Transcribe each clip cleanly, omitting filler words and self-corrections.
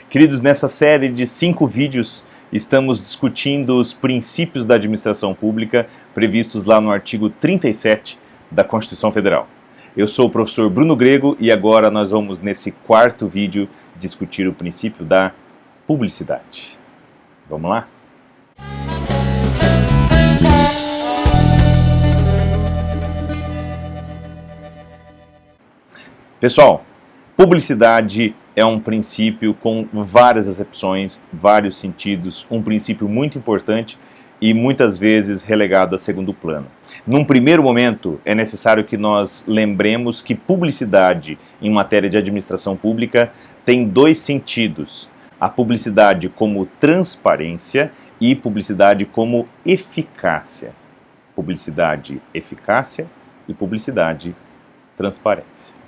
Queridos, nessa série de 5 vídeos, estamos discutindo os princípios da administração pública previstos lá no artigo 37 da Constituição Federal. Eu sou o professor Bruno Grego e agora nós vamos, nesse 4º vídeo, discutir o princípio da publicidade. Vamos lá? Pessoal, publicidade é um princípio com várias acepções, vários sentidos, um princípio muito importante e muitas vezes relegado a segundo plano. Num primeiro momento, é necessário que nós lembremos que publicidade em matéria de administração pública tem 2 sentidos: a publicidade como transparência e publicidade como eficácia. Publicidade, eficácia e publicidade, transparência.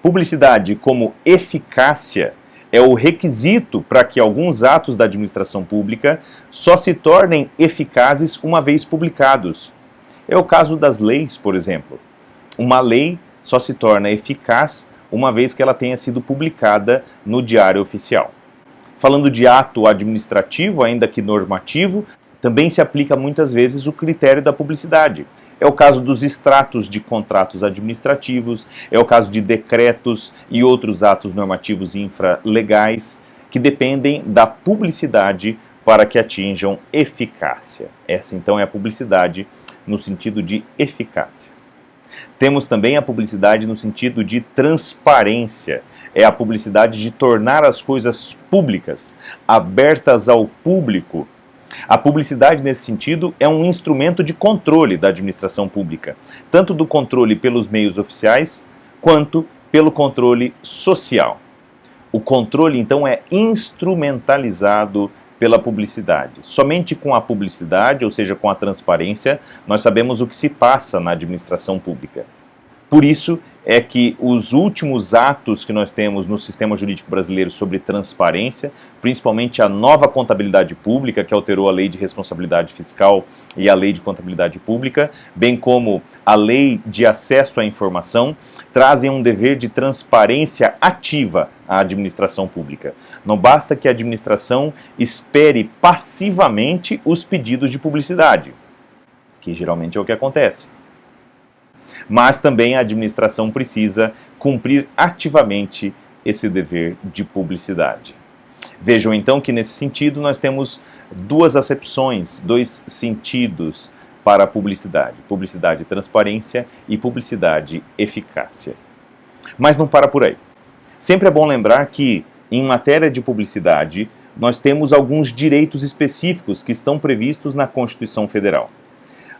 Publicidade como eficácia é o requisito para que alguns atos da administração pública só se tornem eficazes uma vez publicados. É o caso das leis, por exemplo. Uma lei só se torna eficaz uma vez que ela tenha sido publicada no Diário Oficial. Falando de ato administrativo, ainda que normativo, também se aplica muitas vezes o critério da publicidade. É o caso dos extratos de contratos administrativos, é o caso de decretos e outros atos normativos infralegais que dependem da publicidade para que atinjam eficácia. Essa então é a publicidade no sentido de eficácia. Temos também a publicidade no sentido de transparência. É a publicidade de tornar as coisas públicas, abertas ao público. A publicidade, nesse sentido, é um instrumento de controle da administração pública, tanto do controle pelos meios oficiais, quanto pelo controle social. O controle, então, é instrumentalizado pela publicidade. Somente com a publicidade, ou seja, com a transparência, nós sabemos o que se passa na administração pública. Por isso é que os últimos atos que nós temos no sistema jurídico brasileiro sobre transparência, principalmente a nova contabilidade pública, que alterou a Lei de Responsabilidade Fiscal e a Lei de Contabilidade Pública, bem como a Lei de Acesso à Informação, trazem um dever de transparência ativa à administração pública. Não basta que a administração espere passivamente os pedidos de publicidade, que geralmente é o que acontece. Mas também a administração precisa cumprir ativamente esse dever de publicidade. Vejam então que nesse sentido nós temos 2 acepções, 2 sentidos para a publicidade: publicidade transparência e publicidade eficácia. Mas não para por aí. Sempre é bom lembrar que em matéria de publicidade nós temos alguns direitos específicos que estão previstos na Constituição Federal.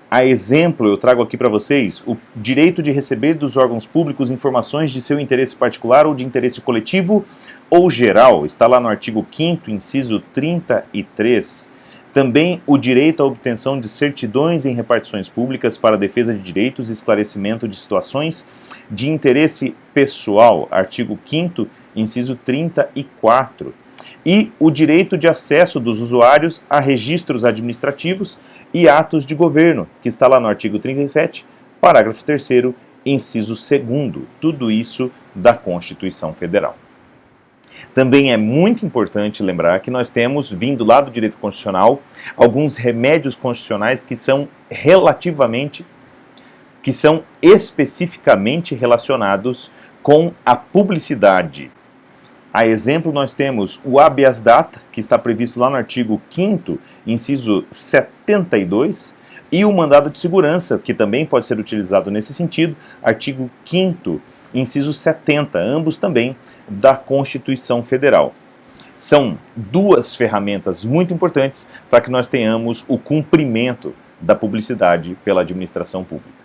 A exemplo, eu trago aqui para vocês o direito de receber dos órgãos públicos informações de seu interesse particular ou de interesse coletivo ou geral. Está lá no artigo 5º, inciso 33. Também o direito à obtenção de certidões em repartições públicas para a defesa de direitos e esclarecimento de situações de interesse pessoal. Artigo 5º, inciso 34. E o direito de acesso dos usuários a registros administrativos e atos de governo, que está lá no artigo 37, parágrafo 3º, inciso 2º, tudo isso da Constituição Federal. Também é muito importante lembrar que nós temos, vindo lá do direito constitucional, alguns remédios constitucionais que são especificamente relacionados com a publicidade. A exemplo, nós temos o habeas data, que está previsto lá no artigo 5º, inciso 72, e o mandado de segurança, que também pode ser utilizado nesse sentido, artigo 5º, inciso 70, ambos também da Constituição Federal. São 2 ferramentas muito importantes para que nós tenhamos o cumprimento da publicidade pela administração pública.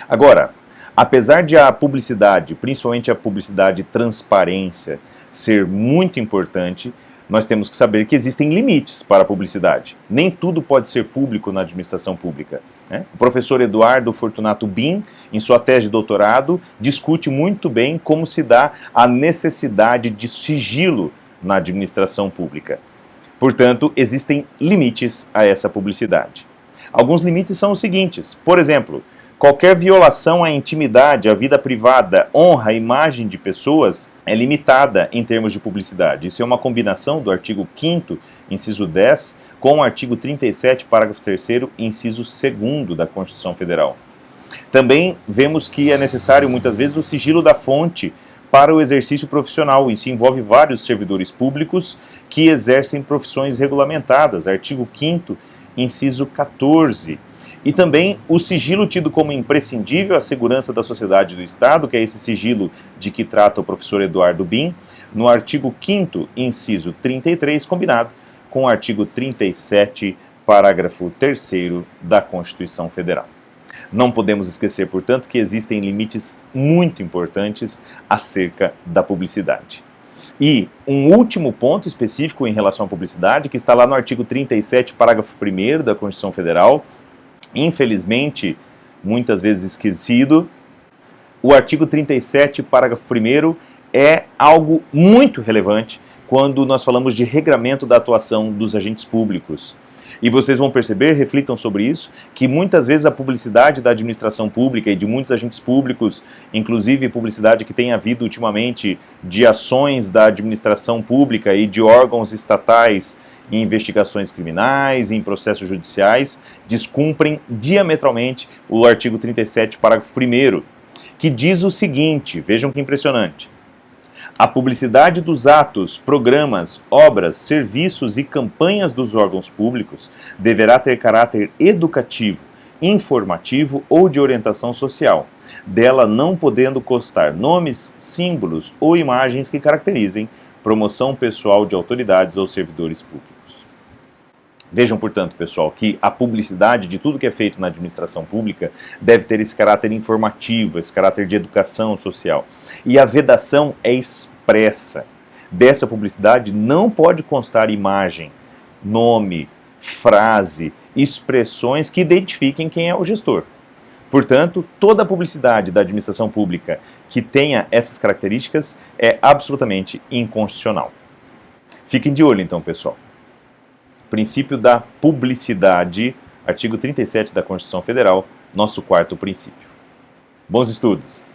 Agora, apesar de a publicidade, principalmente a publicidade transparência, ser muito importante, nós temos que saber que existem limites para a publicidade. Nem tudo pode ser público na administração pública, né? O professor Eduardo Fortunato Bin, em sua tese de doutorado, discute muito bem como se dá a necessidade de sigilo na administração pública. Portanto, existem limites a essa publicidade. Alguns limites são os seguintes: por exemplo, qualquer violação à intimidade, à vida privada, honra, imagem de pessoas é limitada em termos de publicidade. Isso é uma combinação do artigo 5º, inciso 10, com o artigo 37, parágrafo 3º, inciso 2º da Constituição Federal. Também vemos que é necessário, muitas vezes, o sigilo da fonte para o exercício profissional. Isso envolve vários servidores públicos que exercem profissões regulamentadas. Artigo 5º, inciso 14. E também o sigilo tido como imprescindível à segurança da sociedade e do Estado, que é esse sigilo de que trata o professor Eduardo Bin, no artigo 5º, inciso 33, combinado com o artigo 37, parágrafo 3º da Constituição Federal. Não podemos esquecer, portanto, que existem limites muito importantes acerca da publicidade. E um último ponto específico em relação à publicidade, que está lá no artigo 37, parágrafo 1º da Constituição Federal, infelizmente, muitas vezes esquecido, o artigo 37, parágrafo 1º, é algo muito relevante quando nós falamos de regramento da atuação dos agentes públicos. E vocês vão perceber, reflitam sobre isso, que muitas vezes a publicidade da administração pública e de muitos agentes públicos, inclusive publicidade que tem havido ultimamente de ações da administração pública e de órgãos estatais em investigações criminais, em processos judiciais, descumprem diametralmente o artigo 37, parágrafo 1º, que diz o seguinte, vejam que impressionante: a publicidade dos atos, programas, obras, serviços e campanhas dos órgãos públicos deverá ter caráter educativo, informativo ou de orientação social, dela não podendo constar nomes, símbolos ou imagens que caracterizem promoção pessoal de autoridades ou servidores públicos. Vejam, portanto, pessoal, que a publicidade de tudo que é feito na administração pública deve ter esse caráter informativo, esse caráter de educação social. E a vedação é expressa. Dessa publicidade não pode constar imagem, nome, frase, expressões que identifiquem quem é o gestor. Portanto, toda a publicidade da administração pública que tenha essas características é absolutamente inconstitucional. Fiquem de olho, então, pessoal. Princípio da publicidade, artigo 37 da Constituição Federal, nosso quarto princípio. Bons estudos!